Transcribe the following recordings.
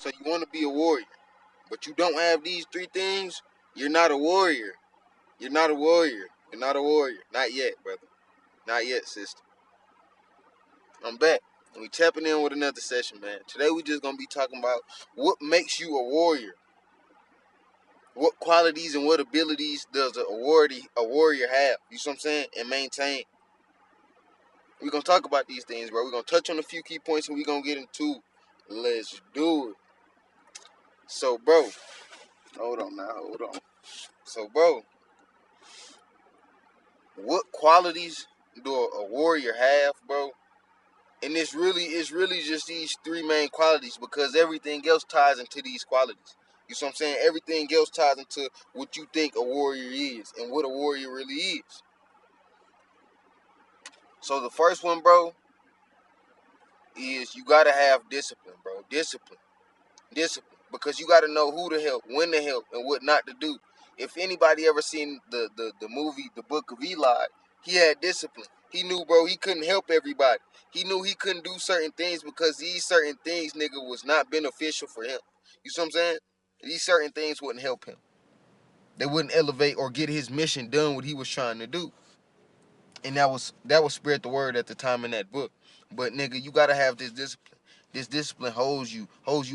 So you want to be a warrior, but you don't have these three things, you're not a warrior. You're not a warrior. You're not a warrior. Not yet, brother. Not yet, sister. I'm back. We tapping in with another session, man. Today we just gonna be talking about what makes you a warrior. What qualities and what abilities does a warrior have? You see what I'm saying? And maintain. We're gonna talk about these things, bro. We're gonna touch on a few key points and we're gonna get into it. Let's do it. So, bro, hold on now, hold on. So, bro, what qualities do a warrior have, bro? And it's really just these three main qualities because everything else ties into these qualities. You see what I'm saying? Everything else ties into what you think a warrior is and what a warrior really is. So the first one, bro, is you gotta have discipline, bro. Discipline. Discipline. Because you gotta know who to help, when to help, and what not to do. If anybody ever seen the movie The Book of Eli, he had discipline. He knew, bro, he couldn't help everybody. He knew he couldn't do certain things because these certain things, nigga, was not beneficial for him. You see what I'm saying? These certain things wouldn't help him. They wouldn't elevate or get his mission done what he was trying to do. And that was spread the word at the time in that book. But nigga, you gotta have this discipline. This discipline holds you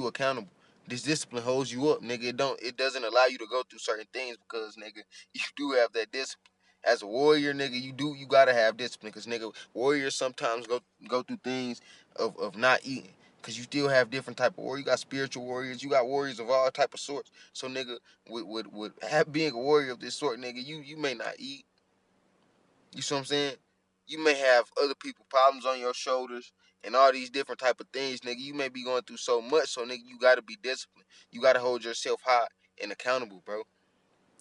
accountable. This discipline holds you up, nigga. It doesn't allow you to go through certain things because nigga, you do have that discipline. As a warrior, nigga, you gotta have discipline because nigga, warriors sometimes go through things of not eating. Cause you still have different type of warriors. You got spiritual warriors. You got warriors of all type of sorts. So nigga, with being a warrior of this sort, nigga, you may not eat. You see what I'm saying? You may have other people problems on your shoulders and all these different type of things, nigga. You may be going through so much, so nigga, you gotta be disciplined. You gotta hold yourself high and accountable, bro.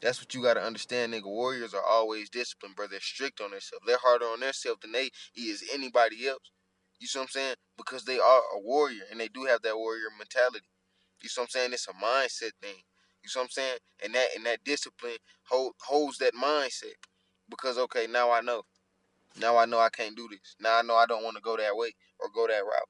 That's what you gotta understand, nigga. Warriors are always disciplined, bro. They're strict on themselves. They're harder on themselves than they is anybody else. You see what I'm saying? Because they are a warrior and they do have that warrior mentality. You see what I'm saying? It's a mindset thing. You see what I'm saying? And that discipline holds that mindset. Because okay, now I know. Now I know I can't do this. Now I know I don't want to go that way or go that route.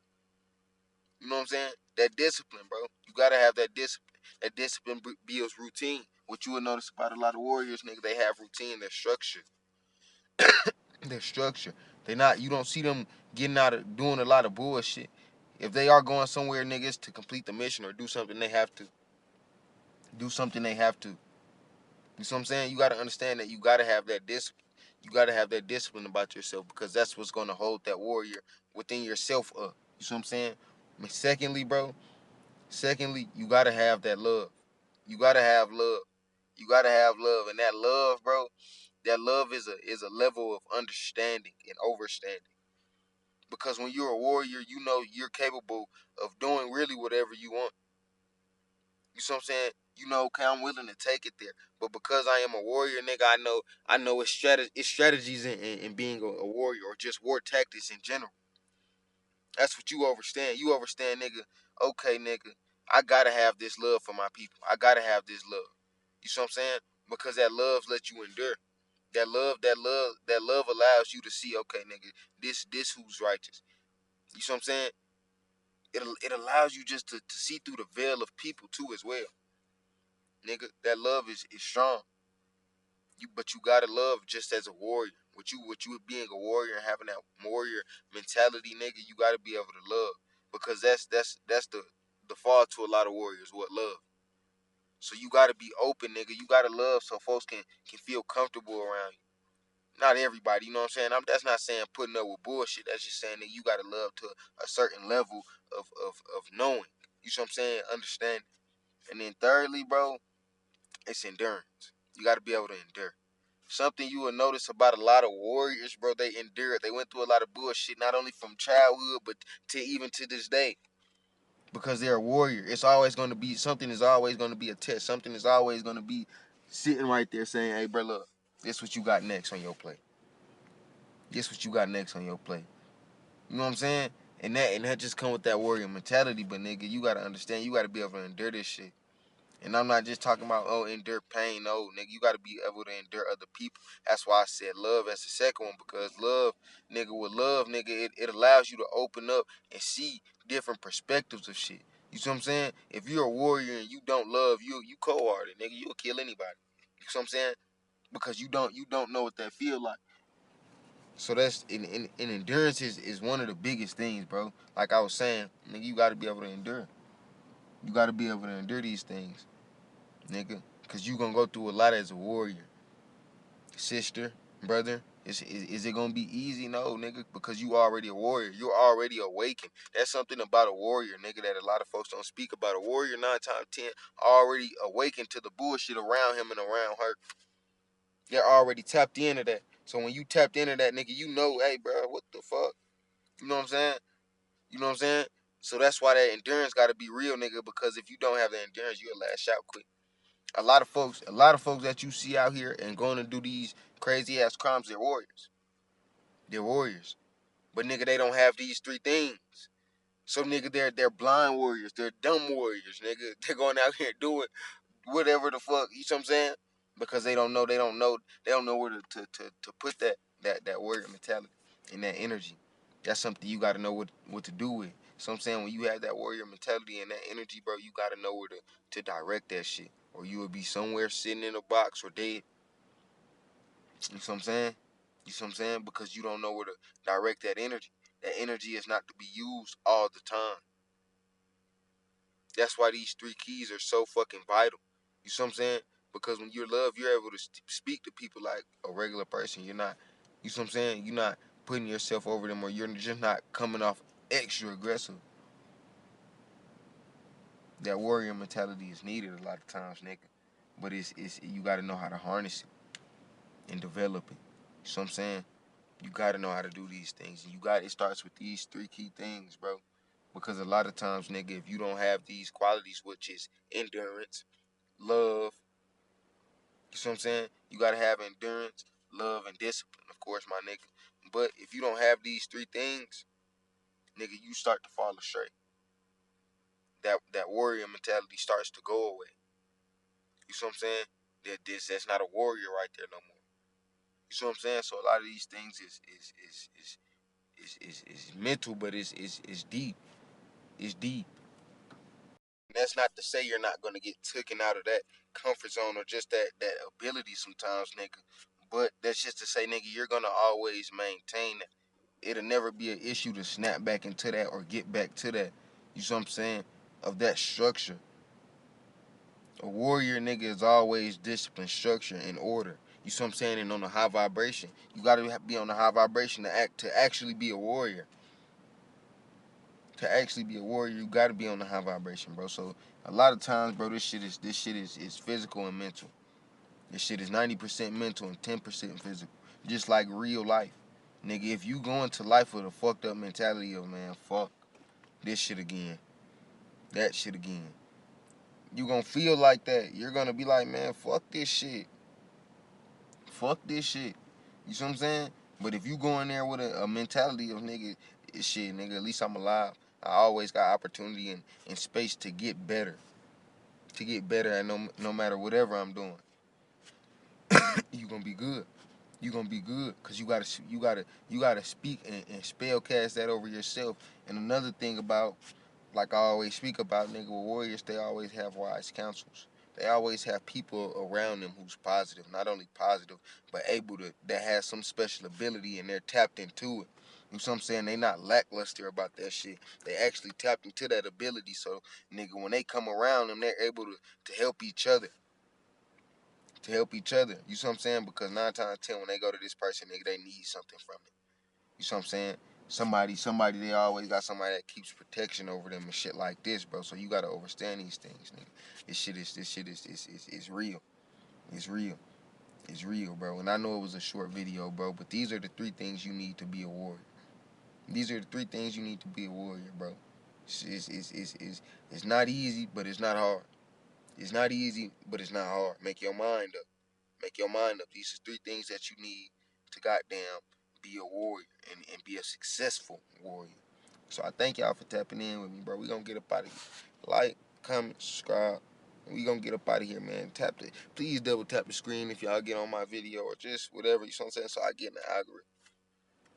You know what I'm saying? That discipline, bro. You gotta have that discipline. That discipline builds routine. What you will notice about a lot of warriors, nigga, they have routine. They're structured. They're structured. They're not. You don't see them getting out of doing a lot of bullshit. If they are going somewhere, niggas, to complete the mission or do something, they have to. Do something they have to. You see what I'm saying? You gotta understand that you gotta have that discipline. You gotta have that discipline about yourself because that's what's gonna hold that warrior within yourself up. You see what I'm saying? Secondly, bro. Secondly, you gotta have that love. You gotta have love. You gotta have love, and that love, bro. That love is a level of understanding and overstanding. Because when you're a warrior, you know you're capable of doing really whatever you want. You see what I'm saying? You know, okay, I'm willing to take it there. But because I am a warrior, nigga, I know it's strategies in being a warrior or just war tactics in general. That's what you understand. You understand, nigga, okay, nigga, I gotta have this love for my people. I gotta have this love. You see what I'm saying? Because that love lets you endure. That love allows you to see, okay, nigga, this who's righteous. You see what I'm saying? It allows you just to see through the veil of people too as well. Nigga, that love is strong. But you gotta love just as a warrior. What you being a warrior and having that warrior mentality, nigga, you gotta be able to love. Because that's the fall to a lot of warriors, what love. So you gotta be open, nigga. You gotta love so folks can feel comfortable around you. Not everybody, you know what I'm saying? That's not saying putting up with bullshit. That's just saying that you gotta love to a certain level of knowing. You see what I'm saying? Understanding. And then thirdly, bro, it's endurance. You gotta be able to endure. Something you will notice about a lot of warriors, bro, they endured. They went through a lot of bullshit, not only from childhood, but to even to this day. Because they're a warrior. It's always going to be, something is always going to be a test. Something is always going to be sitting right there saying, hey, bro, look, this what you got next on your plate. This what you got next on your plate. You know what I'm saying? And that just come with that warrior mentality. But, nigga, you got to understand, you got to be able to endure this shit. And I'm not just talking about, oh, endure pain. No, nigga, you got to be able to endure other people. That's why I said love as the second one. Because love, nigga, with love, nigga, it allows you to open up and see different perspectives of shit. You see what I'm saying? If you're a warrior and you don't love, you cold-hearted, nigga. You'll kill anybody. You see what I'm saying? Because you don't know what that feel like. So that's in endurance is one of the biggest things, bro. Like I was saying, nigga, you gotta be able to endure. You gotta be able to endure these things, nigga. Cause you gonna go through a lot as a warrior. Sister, brother, is it gonna be easy? No, nigga, because you already a warrior. You're already awakened. That's something about a warrior, nigga, that a lot of folks don't speak about. A warrior 9 times 10 already awakened to the bullshit around him and around her. They're already tapped into that. So when you tapped into that, nigga, you know, hey, bro, what the fuck? You know what I'm saying? You know what I'm saying? So that's why that endurance got to be real, nigga, because if you don't have the endurance, you'll lash out quick. A lot of folks that you see out here and going to do these crazy ass crimes, they're warriors. They're warriors. But nigga, they don't have these three things. So nigga, they're blind warriors. They're dumb warriors, nigga. They're going out here doing whatever the fuck, you know what I'm saying? Because they don't know where to put that warrior mentality and that energy. That's something you gotta know what to do with. So I'm saying when you have that warrior mentality and that energy, bro, you gotta know where to direct that shit. Or you would be somewhere sitting in a box or dead. You know what I'm saying? You see what I'm saying? Because you don't know where to direct that energy. That energy is not to be used all the time. That's why these three keys are so fucking vital. You see what I'm saying? Because when you're loved, you're able to speak to people like a regular person. You're not, you see what I'm saying? You're not putting yourself over them, or you're just not coming off extra aggressive. That warrior mentality is needed a lot of times, nigga. But it's you got to know how to harness it and develop it. You see what I'm saying? You got to know how to do these things. And it starts with these three key things, bro. Because a lot of times, nigga, if you don't have these qualities, which is endurance, love, you see what I'm saying? You gotta have endurance, love, and discipline, of course, my nigga. But if you don't have these three things, nigga, you start to fall astray. That warrior mentality starts to go away. You see what I'm saying? That's not a warrior right there no more. You see what I'm saying? So a lot of these things is mental, but it's deep. It's deep. And that's not to say you're not gonna get taken out of that comfort zone or just that ability sometimes, nigga. But that's just to say, nigga, you're gonna always maintain that. It'll never be an issue to snap back into that or get back to that. You see what I'm saying? Of that structure. A warrior, nigga, is always discipline, structure, and order. You see what I'm saying? And on a high vibration. You gotta be on a high vibration to actually be a warrior. To actually be a warrior, you gotta be on the high vibration, bro. So a lot of times, bro, this shit is physical and mental. This shit is 90% mental and 10% physical. Just like real life. Nigga, if you go into life with a fucked up mentality of, man, fuck this shit again, that shit again, you gonna feel like that. You're gonna be like, man, fuck this shit. Fuck this shit. You see what I'm saying? But if you go in there with a mentality of, nigga, shit, nigga, at least I'm alive. I always got opportunity and space to get better. To get better at no matter whatever I'm doing. You gonna be good. You gonna be good because you gotta speak and spell cast that over yourself. And another thing about, like I always speak about, nigga, with warriors, they always have wise counsels. They always have people around them who's positive, not only positive, but able to, that has some special ability and they're tapped into it. You know what I'm saying? They not lackluster about that shit. They actually tapped into that ability. So, nigga, when they come around them, they're able to help each other. To help each other. You see what I'm saying? Because 9 times 10, when they go to this person, nigga, they need something from it. You see what I'm saying? Somebody, they always got somebody that keeps protection over them and shit like this, bro. So you gotta understand these things, nigga. This shit is real. It's real. It's real, bro. And I know it was a short video, bro, but these are the three things you need to be a warrior. These are the three things you need to be a warrior, bro. It's not easy, but it's not hard. It's not easy, but it's not hard. Make your mind up. Make your mind up. These are three things that you need to goddamn be a warrior and be a successful warrior. So I thank y'all for tapping in with me, bro. We gonna get up out of here. Like, comment, subscribe. We gonna get up out of here, man. Please double tap the screen if y'all get on my video or just whatever, you know what I'm saying, so I get in the algorithm.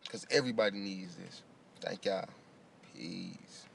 Because everybody needs this. Thank y'all. Peace.